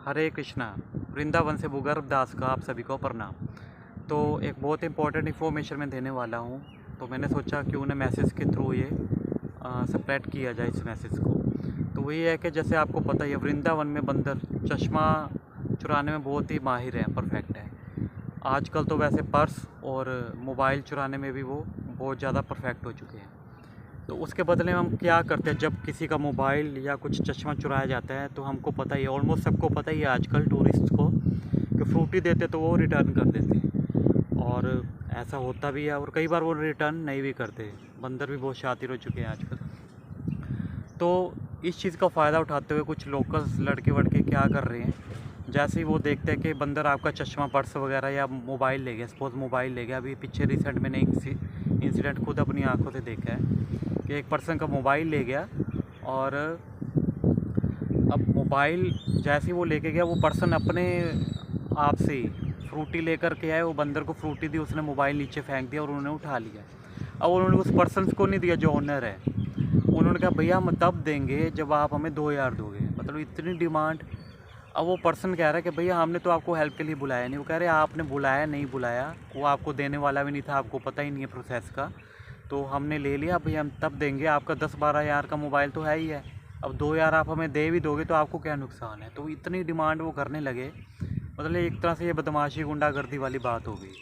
हरे कृष्णा। वृंदावन से भूगर्भ दास का आप सभी को प्रणाम। तो एक बहुत इंपॉर्टेंट इन्फॉर्मेशन मैं देने वाला हूँ, तो मैंने सोचा क्यों ना मैसेज के थ्रू ये स्प्रेड किया जाए इस मैसेज को। तो वही है कि जैसे आपको पता ही है, वृंदावन में बंदर चश्मा चुराने में बहुत ही माहिर है, परफेक्ट है। आजकल तो वैसे पर्स और मोबाइल चुराने में भी वो बहुत ज़्यादा परफेक्ट हो चुके हैं। तो उसके बदले में हम क्या करते हैं, जब किसी का मोबाइल या कुछ चश्मा चुराया जाता है तो हमको पता ही है, ऑलमोस्ट सबको पता ही है आजकल टूरिस्ट को, कि फ्रूटी देते तो वो रिटर्न कर देते हैं। और ऐसा होता भी है, और कई बार वो रिटर्न नहीं भी करते। बंदर भी बहुत शातिर हो चुके हैं आजकल। तो इस चीज़ का फ़ायदा उठाते हुए कुछ लोकल्स लड़के वड़के क्या कर रहे हैं, जैसे ही वो देखते हैं कि बंदर आपका चश्मा, पर्स वगैरह या मोबाइल ले गया, सपोज़ मोबाइल ले गया। अभी पीछे रिसेंट मैंने एक इंसिडेंट खुद अपनी आंखों से देखा है कि एक पर्सन का मोबाइल ले गया, और अब मोबाइल जैसे ही वो लेके गया, वो पर्सन अपने आप से ही फ्रूटी लेकर के आए। वो बंदर को फ्रूटी दी, उसने मोबाइल नीचे फेंक दिया और उन्होंने उठा लिया। अब उन्होंने उस पर्सन को नहीं दिया जो ओनर है, उन्होंने कहा भैया हम तब देंगे जब आप हमें 2,000 दोगे। मतलब इतनी डिमांड। अब वो पर्सन कह रहा है कि भैया हमने तो आपको हेल्प के लिए बुलाया नहीं। वो कह रहे आपने बुलाया नहीं बुलाया, वो आपको देने वाला भी नहीं था, आपको पता ही नहीं है प्रोसेस का। तो हमने ले लिया भैया, हम तब देंगे। आपका 10-12 हज़ार का मोबाइल तो है ही है, अब 2,000 आप हमें दे भी दोगे तो आपको क्या नुकसान है। तो इतनी डिमांड वो करने लगे, मतलब एक तरह से ये बदमाशी, गुंडागर्दी वाली बात हो गई।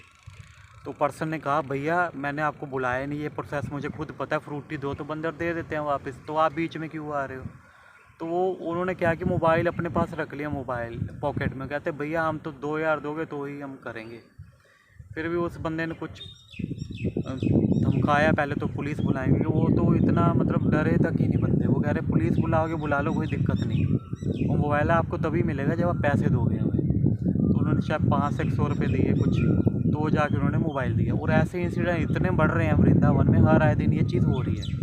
तो पर्सन ने कहा भैया मैंने आपको बुलाया नहीं, ये प्रोसेस मुझे खुद पता है, फ्रूटी दो तो बंदर दे देते हैं वापस, तो आप बीच में क्यों आ रहे हो। तो वो उन्होंने क्या कि मोबाइल अपने पास रख लिया, मोबाइल पॉकेट में। कहते भैया हम तो 2,000 दोगे तो ही हम करेंगे। फिर भी उस बंदे ने कुछ धमकाया, पहले तो पुलिस बुलाएंगे। वो तो इतना मतलब डरे तक ही नहीं बंदे। वो कह रहे पुलिस बुलाओगे बुला लो, कोई दिक्कत नहीं, वो मोबाइल आपको तभी मिलेगा जब आप पैसे दोगे हमें। तो उन्होंने शायद 500-100 रुपये दिए कुछ, तो जाके उन्होंने मोबाइल दिया। और ऐसे इंसिडेंट इतने बढ़ रहे हैं वृंदावन में, हर आए दिन ये चीज़ हो रही है।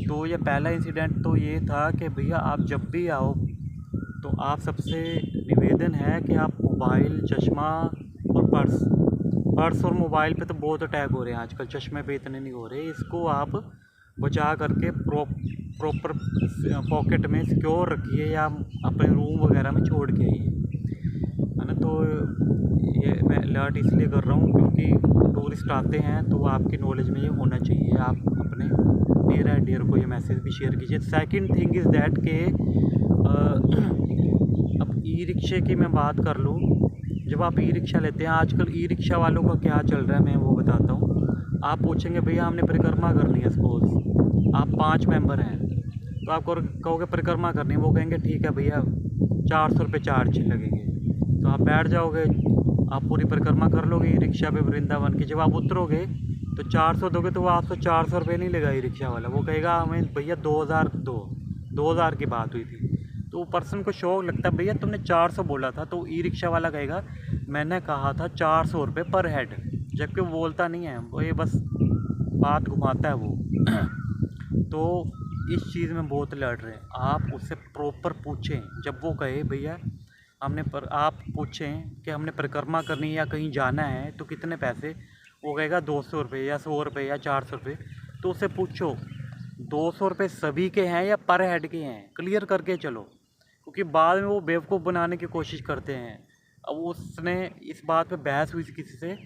तो ये पहला इंसिडेंट तो ये था कि भैया आप जब भी आओ तो आप सबसे निवेदन है कि आप मोबाइल, चश्मा और पर्स, और मोबाइल पे तो बहुत अटैक हो रहे हैं आजकल, चश्मे पे इतने नहीं हो रहे। इसको आप बचा करके प्रॉपर पॉकेट में सिक्योर रखिए, या अपने रूम वगैरह में छोड़ के आइए, है ना। तो ये मैं अलर्ट इसलिए कर रहा हूँ क्योंकि टूरिस्ट आते हैं, तो आपकी नॉलेज में ये होना चाहिए। आप अपने नियर एंड डियर को ये मैसेज भी शेयर कीजिए। सेकंड थिंग इज़ दैट के अब ई रिक्शे की मैं बात कर लूँ। जब आप ई रिक्शा लेते हैं, आजकल ई रिक्शा वालों का क्या चल रहा है मैं वो बताता हूँ। आप पूछेंगे भैया हमने परिक्रमा करनी है, सपोज आप 5 मेंबर हैं, तो आप कहोगे परिक्रमा करनी है। वो कहेंगे ठीक है भैया 400 रुपये चार्ज लगेंगे। तो आप बैठ जाओगे, आप पूरी परिक्रमा कर लोगे ई रिक्शा पे वृंदावन की। जब आप उतरोगे तो 400 दोगे, तो वो आपसे 400 रुपये नहीं लेगा ई रिक्शा वाला। वो कहेगा हमें भैया 2,000 दो, 2,000 की बात हुई थी। तो वो पर्सन को शौक लगता है, भैया तुमने 400 बोला था। तो ई रिक्शा वाला कहेगा मैंने कहा था 400 रुपये पर हेड, जबकि वो बोलता नहीं है, वो ये बस बात घुमाता है वो। तो इस चीज़ में बहुत लड़ रहे हैं। आप उससे प्रॉपर पूछें, जब वो कहे भैया हमने आप पूछें कि हमने परिक्रमा करनी है या कहीं जाना है तो कितने पैसे। वो कहेगा 200 रुपये या 100 रुपये या 400 रुपये। तो उससे पूछो 200 रुपये सभी के हैं या पर हेड के हैं, क्लियर करके चलो, क्योंकि बाद में वो बेवकूफ़ बनाने की कोशिश करते हैं। अब उसने इस बात पे बहस हुई किसी से,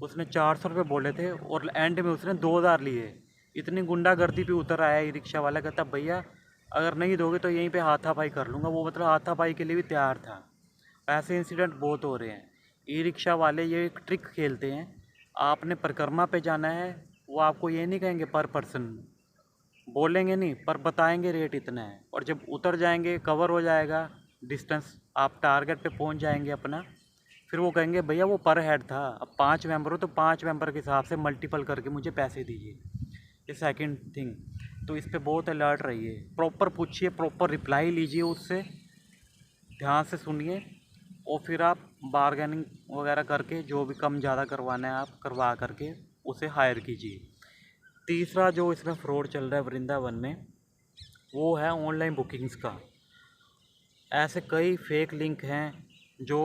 उसने 400 रुपये बोले थे और एंड में उसने 2,000 लिए। इतनी गुंडागर्दी पे उतर आया ई रिक्शा वाला, कहता भैया अगर नहीं दोगे तो यहीं पे हाथापाई कर लूँगा। वो मतलब हाथापाई के लिए भी तैयार था। ऐसे इंसिडेंट बहुत हो रहे हैं। ई रिक्शा वाले ये एक ट्रिक खेलते हैं। आपने परिक्रमा पे जाना है, वो आपको ये नहीं कहेंगे पर पर्सन, बोलेंगे नहीं पर बताएंगे रेट इतना है। और जब उतर जाएंगे, कवर हो जाएगा डिस्टेंस, आप टारगेट पे पहुंच जाएंगे अपना, फिर वो कहेंगे भैया वो पर हेड था, अब 5 मेंबर हो तो 5 मेंबर के हिसाब से मल्टीपल करके मुझे पैसे दीजिए। ये सेकंड थिंग। तो इस पे बहुत अलर्ट रहिए, प्रॉपर पूछिए, प्रॉपर रिप्लाई लीजिए उससे, ध्यान से सुनिए, और फिर आप बारगेनिंग वगैरह करके जो भी कम ज़्यादा करवाना है आप करवा करके उसे हायर कीजिए। तीसरा जो इसमें फ्रॉड चल रहा है वृंदावन में, वो है ऑनलाइन बुकिंग्स का। ऐसे कई फेक लिंक हैं जो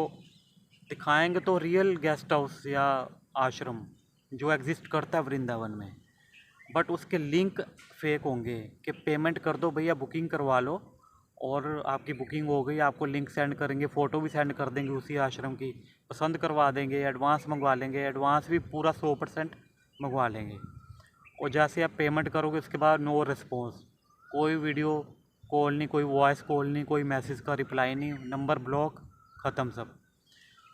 दिखाएंगे तो रियल गेस्ट हाउस या आश्रम जो एग्जिस्ट करता है वृंदावन में, बट उसके लिंक फेक होंगे कि पेमेंट कर दो भैया, बुकिंग करवा लो और आपकी बुकिंग हो गई, आपको लिंक सेंड करेंगे, फ़ोटो भी सेंड कर देंगे उसी आश्रम की, पसंद करवा देंगे, एडवांस मंगवा लेंगे, एडवांस भी पूरा 100% मंगवा लेंगे। और जैसे आप पेमेंट करोगे उसके बाद नो रिस्पॉन्स, कोई वीडियो कॉल नहीं, कोई वॉइस कॉल नहीं, कोई मैसेज का रिप्लाई नहीं, नंबर ब्लॉक, ख़त्म सब।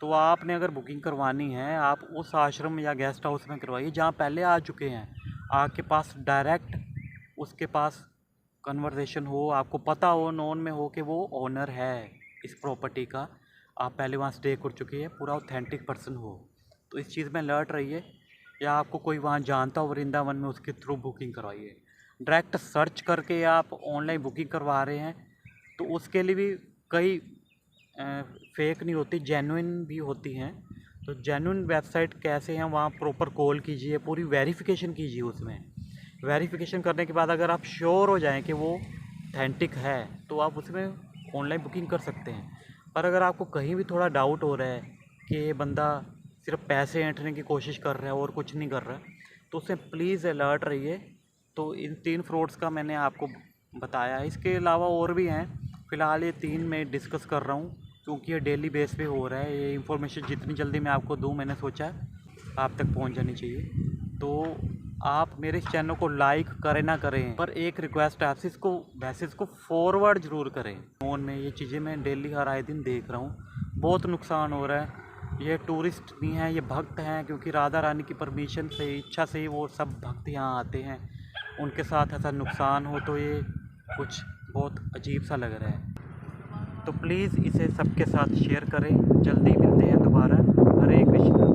तो आपने अगर बुकिंग करवानी है आप उस आश्रम या गेस्ट हाउस में करवाइए जहाँ पहले आ चुके हैं, आपके पास डायरेक्ट उसके पास कन्वर्सेशन हो, आपको पता हो, नोन में हो कि वो ओनर है इस प्रॉपर्टी का, आप पहले वहाँ स्टे कर चुके हैं, पूरा ऑथेंटिक पर्सन हो। तो इस चीज़ में अलर्ट रहिए। या आपको कोई वहाँ जानता हो वृंदावन में, उसके थ्रू बुकिंग करवाइए। डायरेक्ट सर्च करके आप ऑनलाइन बुकिंग करवा रहे हैं तो उसके लिए भी कई फेक नहीं होती, जेन्युइन भी होती हैं। तो जेन्युइन वेबसाइट कैसे हैं, वहाँ प्रॉपर कॉल कीजिए, पूरी वेरिफिकेशन कीजिए। उसमें वेरिफिकेशन करने के बाद अगर आप श्योर हो जाएं कि वो ऑथेंटिक है तो आप उसमें ऑनलाइन बुकिंग कर सकते हैं। पर अगर आपको कहीं भी थोड़ा डाउट हो रहा है कि ये बंदा सिर्फ पैसे ऐंठने की कोशिश कर रहा है और कुछ नहीं कर रहा, तो उससे प्लीज़ अलर्ट रहिए। तो इन 3 फ्रॉड्स का मैंने आपको बताया है, इसके अलावा और भी हैं, फ़िलहाल ये 3 मैं डिस्कस कर रहा हूँ क्योंकि ये डेली बेस पे हो रहा है। ये इन्फॉर्मेशन जितनी जल्दी मैं आपको दूँ, मैंने सोचा आप तक पहुँच जानी चाहिए। तो आप मेरे इस चैनल को लाइक करें ना करें, पर एक रिक्वेस्ट है आपसे, इसको मैसेज को फॉरवर्ड ज़रूर करें। फ़ोन में ये चीज़ें मैं डेली हर आए दिन देख रहा हूँ, बहुत नुकसान हो रहा है। ये टूरिस्ट नहीं है, ये भक्त हैं, क्योंकि राधा रानी की परमिशन से, इच्छा से ही वो सब भक्त यहाँ आते हैं। उनके साथ ऐसा नुकसान हो तो ये कुछ बहुत अजीब सा लग रहा है। तो प्लीज़ इसे सबके साथ शेयर करें। जल्दी मिलते हैं दोबारा। हरे कृष्ण।